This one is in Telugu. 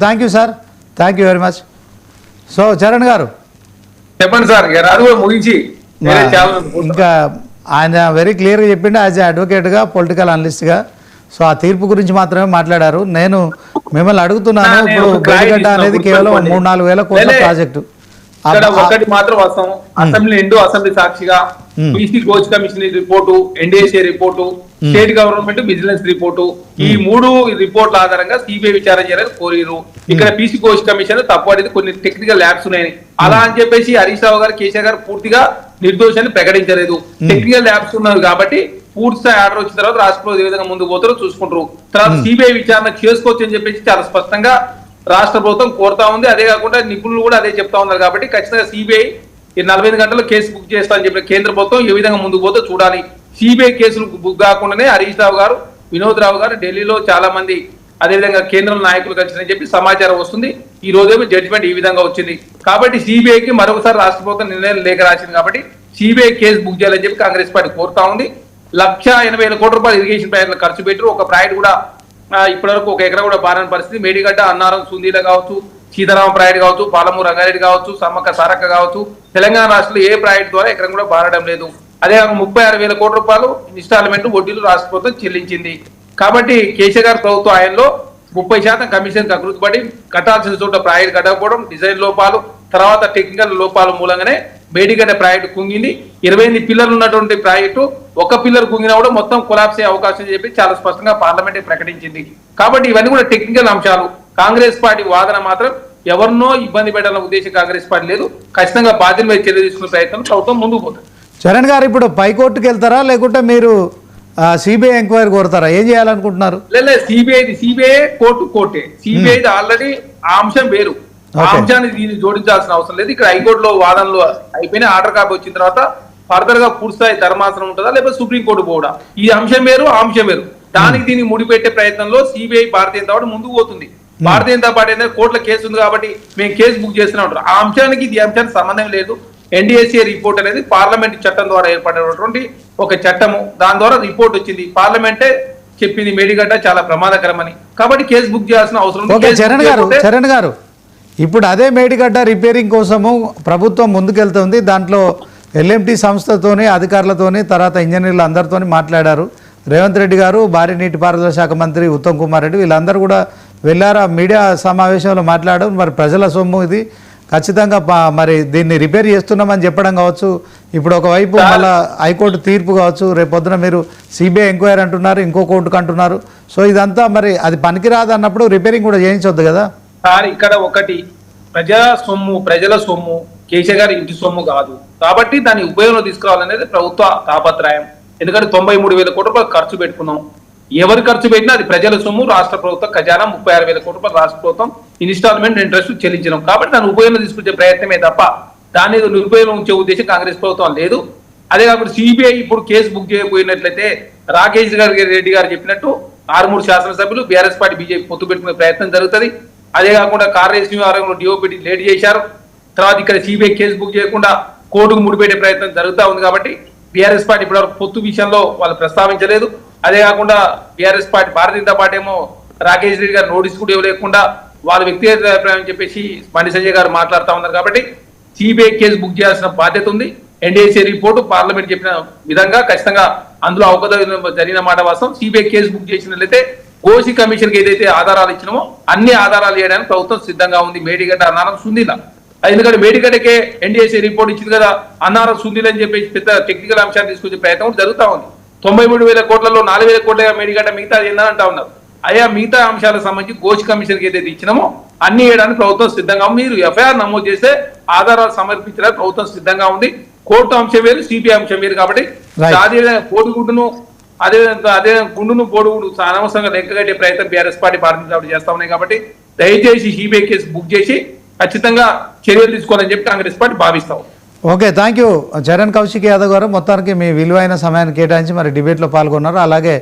Thank you sir, thank you very much. So Charan గారు చెప్పండి సార్. రాదు ముగించి ఇంకా ఆయన వెరీ క్లియర్గా చెప్పిండు యాజ్ ఏ అడ్వకేట్గా, పొలిటికల్ అనలిస్ట్గా. సో ఆ తీర్పు గురించి మాత్రమే మాట్లాడారు. నేను మిమ్మల్ని అడుగుతున్నాను, ఇప్పుడు బేడిగడ్డ అనేది కేవలం 3-4 వేల కోట్ల ప్రాజెక్టు. ఇక్కడ ఒకటి మాత్రం వస్తాం, అసెంబ్లీ అసెంబ్లీ సాక్షిగా PC coach commission report, NDAC report, state government vigilance report, ఈ 3 రిపోర్ట్ల ఆధారంగా సిబిఐ విచారణ చేయాలని కోరిరు. ఇక్కడ పీసీ కోచ్ కమిషన్ తప్పు అనేది కొన్ని టెక్నికల్ ల్యాబ్స్ ఉన్నాయి. అలా అని చెప్పేసి హరీష్ రావు గారు, కేసీఆర్ గారు పూర్తిగా నిర్దోషాన్ని ప్రకటించలేదు. టెక్నికల్ ల్యాబ్స్ ఉన్నారు కాబట్టి పూర్తి స్థాయి ఆర్డర్ వచ్చిన తర్వాత రాష్ట్రంలో ఏ విధంగా ముందుకు పోతారో చూసుకుంటారు. తర్వాత సిబిఐ విచారణ చేసుకోవచ్చు అని చెప్పేసి చాలా స్పష్టంగా రాష్ట్ర ప్రభుత్వం కోరుతా ఉంది. అదే కాకుండా నిపుణులు కూడా అదే చెప్తా ఉన్నారు. కాబట్టి ఖచ్చితంగా సిబిఐ 45 గంటల్లో కేసు బుక్ చేస్తా అని చెప్పిన కేంద్ర ప్రభుత్వం ఏ విధంగా ముందుకు పోతే చూడాలి. సిబిఐ కేసులు బుక్ కాకుండానే హరీష్ రావు గారు, వినోద్ రావు గారు ఢిల్లీలో చాలా మంది అదేవిధంగా కేంద్ర నాయకులు కలిసినని చెప్పి సమాచారం వస్తుంది. ఈ రోజేమో జడ్జిమెంట్ ఈ విధంగా వచ్చింది. కాబట్టి సిబిఐకి మరొకసారి రాష్ట్ర ప్రభుత్వం నిర్ణయం లేఖ రాసింది. కాబట్టి సిబిఐ కేసు బుక్ చేయాలని చెప్పి కాంగ్రెస్ పార్టీ కోరుతా ఉంది. 1,80,000 కోట్ల రూపాయలు ఇరిగేషన్ ప్రాజెక్టులు ఖర్చు పెట్టారు. ఒక ప్రాజెక్ట్ కూడా ఇప్పటివరకు 1 ఎకరా కూడా బారని పరిస్థితి. మేడిగడ్డ, అన్నారం, సుందీల కావచ్చు, సీతారామ ప్రాజెక్ట్ కావచ్చు, పాలమూరు రంగారెడ్డి కావచ్చు, సమ్మక్క సారక్క కావచ్చు, తెలంగాణ రాష్ట్రంలో ఏ ప్రాజెక్ట్ ద్వారా ఎకరం కూడా బారడం లేదు. అదే 36,000 కోట్ల రూపాయలు ఇన్స్టాల్మెంట్ వడ్డీలు రాష్ట్ర ప్రభుత్వం చెల్లించింది. కాబట్టి కేసీఆర్ గారి ప్రభుత్వ ఆయనలో 30% కమిషన్ అభివృద్ధి కట్టాల్సిన చోట ప్రాజెక్ట్ కట్టకపోవడం, డిజైన్ లోపాలు, తర్వాత టెక్నికల్ లోపాల మూలంగానే మేడిగడ్డ ప్రాజెక్టు కుంగింది. 28 పిల్లర్లు ఉన్నటువంటి ప్రాజెక్టు 1 పిల్లర్ కుంగినా కూడా మొత్తం కొలాప్స్ అయ్యే అవకాశం చెప్పి చాలా స్పష్టంగా పార్లమెంట్ ప్రకటించింది. కాబట్టి ఇవన్నీ కూడా టెక్నికల్ అంశాలు. కాంగ్రెస్ పార్టీ వాదన మాత్రం ఎవరినో ఇబ్బంది పెట్టాలన్న ఉద్దేశం కాంగ్రెస్ పార్టీ లేదు. ఖచ్చితంగా బాధ్యత మీద చర్య తీసుకునే ప్రయత్నం ప్రభుత్వం ముందుకు పోతుంది. చరణ్ గారు ఇప్పుడు పైకోర్టుకు వెళ్తారా, లేకుంటే మీరు సిబిఐ ఎంక్వైరీ కోరుతారా? ఏం చేయాలనుకుంటున్నారు? లేదు, సిబిఐ కోర్టే. సిబిఐ ఆల్రెడీ ఆ అంశం వేరు. ఆ అంశాన్ని దీన్ని జోడించాల్సిన అవసరం లేదు. ఇక్కడ హైకోర్టులో వాదనలు అయిపోయినా ఆర్డర్ కాపీ వచ్చిన తర్వాత ఫర్దర్ గా పూర్తిస్థాయి ధర్మాసనం ఉంటుందా, లేకపోతే సుప్రీంకోర్టు పోవడా, ఈ అంశం వేరు, ఆ అంశం వేరు. దానికి దీన్ని ముడిపెట్టే ప్రయత్నంలో సిబిఐ భారతీయ జనతా పార్టీ ముందుకు పోతుంది. భారతీయ జనతా పార్టీ ఏంటంటే కోర్టులో కేసు ఉంది కాబట్టి మేము కేసు బుక్ చేస్తూనే ఉంటారు. ఆ అంశానికి ఈ అంశానికి సంబంధం లేదు. ఎన్డీఏసీ రిపోర్ట్ అనేది పార్లమెంట్ చట్టం ద్వారా ఏర్పడినటువంటి ఒక చట్టము. దాని ద్వారా రిపోర్ట్ వచ్చింది. పార్లమెంటే చెప్పింది మేడిగడ్డ చాలా ప్రమాదకరమని. కాబట్టి కేసు బుక్ చేయాల్సిన అవసరం. చరణ్ గారు ఇప్పుడు అదే మేడిగడ్డ రిపేరింగ్ కోసము ప్రభుత్వం ముందుకెళ్తుంది. దాంట్లో ఎల్ఎంటీ సంస్థతోని, అధికారులతోని, తర్వాత ఇంజనీర్లు అందరితోని మాట్లాడారు. రేవంత్ రెడ్డి గారు, భారీ నీటిపారుదల శాఖ మంత్రి ఉత్తమ్ కుమార్ రెడ్డి వీళ్ళందరూ కూడా వెళ్ళారు. మీడియా సమావేశంలో మాట్లాడడం, మరి ప్రజల సొమ్ము ఇది, ఖచ్చితంగా మరి దీన్ని రిపేర్ చేస్తున్నామని చెప్పడం కావచ్చు. ఇప్పుడు ఒకవైపు మళ్ళీ హైకోర్టు తీర్పు కావచ్చు, రేపు పొద్దున మీరు సిబిఐ ఎంక్వైరీ అంటున్నారు, ఇంకో కోర్టుకు అంటున్నారు. సో ఇదంతా మరి అది పనికిరాదు అన్నప్పుడు రిపేరింగ్ కూడా చేయించొద్దు కదా సార్? ఇక్కడ ఒకటి ప్రజల సొమ్ము కేసీఆర్ గారి ఇంటి సొమ్ము కాదు. కాబట్టి దాన్ని ఉపయోగంలో తీసుకురావాలనేది ప్రభుత్వ తాపత్రయం. ఎందుకంటే 93,000 కోట్ల రూపాయలు ఖర్చు పెట్టుకున్నాం. ఎవరు ఖర్చు పెట్టినా అది ప్రజల సొమ్ము. రాష్ట్ర ప్రభుత్వ ఖజానా 36,000 కోట్ల రూపాయలు రాష్ట్ర ప్రభుత్వం ఇన్స్టాల్మెంట్ ఇంట్రెస్ట్ చెల్లించినాం. కాబట్టి దాన్ని ఉపయోగంలో తీసుకొచ్చే ప్రయత్నమే తప్ప దాన్ని నిరుపయోగం ఉంచే ఉద్దేశం కాంగ్రెస్ ప్రభుత్వం లేదు. అదే కాకుండా సిబిఐ ఇప్పుడు కేసు బుక్ చేయకపోయినట్లయితే రాకేష్ రెడ్డి గారు చెప్పినట్టు 6 శాసనసభ్యులు బీఆర్ఎస్ పార్టీ బీజేపీ పొత్తు పెట్టుకునే ప్రయత్నం జరుగుతుంది. అదే కాకుండా కార్యదర్శి వ్యవహారంలో డిఓపిటి లేట్ చేశారు. తర్వాత ఇక్కడ సిబిఐ కేసు బుక్ చేయకుండా కోర్టుకు ముడిపెట్టే ప్రయత్నం జరుగుతూ ఉంది. కాబట్టి బీఆర్ఎస్ పార్టీ ఇప్పటివరకు పొత్తు విషయంలో వాళ్ళు ప్రస్తావించలేదు. అదే కాకుండా BRS party, Bharatiya Janata party ఏమో రాకేష్ రెడ్డి గారు నోటీస్ కూడా ఇవ్వలేకుండా వాళ్ళ వ్యక్తిగత అభిప్రాయం చెప్పేసి బండి సంజయ్ గారు మాట్లాడుతూ ఉన్నారు. కాబట్టి సిబిఐ కేసు బుక్ చేయాల్సిన బాధ్యత ఉంది. ఎన్డీఏసీ రిపోర్టు పార్లమెంట్ చెప్పిన విధంగా ఖచ్చితంగా అందులో అవకతవకలు జరిగిన మాట వాస్తవం. సిబిఐ కేసు బుక్ చేసినట్లయితే కోసి కమిషన్ కి ఏదైతే ఆధారాలు ఇచ్చినామో అన్ని ఆధారాలు చేయడానికి ప్రభుత్వం సిద్ధంగా ఉంది. మేడిగడ్డ, అన్నారం, సుందీల. ఎందుకంటే మేడిగడ్డకే ఎన్డీఏసీ రిపోర్ట్ ఇచ్చింది కదా, అన్నారం, సుందీల అని చెప్పేసి పెద్ద టెక్నికల్ అంశాన్ని తీసుకొచ్చే ప్రయత్నం జరుగుతూ ఉంది. 93,000 కోట్లలో 4,000 కోట్ల మేడిగడ్డ మిగతా ఏందని అంటా ఉన్నారు. అయ్యా మిగతా అంశాలకు సంబంధించి కోసి కమిషన్ కి ఏదైతే ఇచ్చినామో అన్ని వేయడానికి ప్రభుత్వం సిద్ధంగా ఉంది. మీరు ఎఫ్ఐఆర్ నమోదు చేస్తే ఆధారాలు సమర్పించడానికి ప్రభుత్వం సిద్ధంగా ఉంది. కోర్టు అంశం వేరు, సిబిఐ అంశం వేరు. కాబట్టి అదే కోడిగుడ్డును అదే గుండును పోడుగుడు అనవసరంగా లెక్కగట్టే ప్రయత్నం బీఆర్ఎస్ పార్టీ భారతీయ చేస్తా ఉన్నాయి. కాబట్టి దయచేసి సిబిఐ కేసు బుక్ చేసి ఖచ్చితంగా చర్యలు తీసుకోవాలని చెప్పి కాంగ్రెస్ పార్టీ భావిస్తాం. Okay, thank you Charan Kaushik Yadav గారు. మొత్తానికి మీ విలువైన సమయాన్ని కేటాయించి మరి డిబేట్లో పాల్గొన్నారు. అలాగే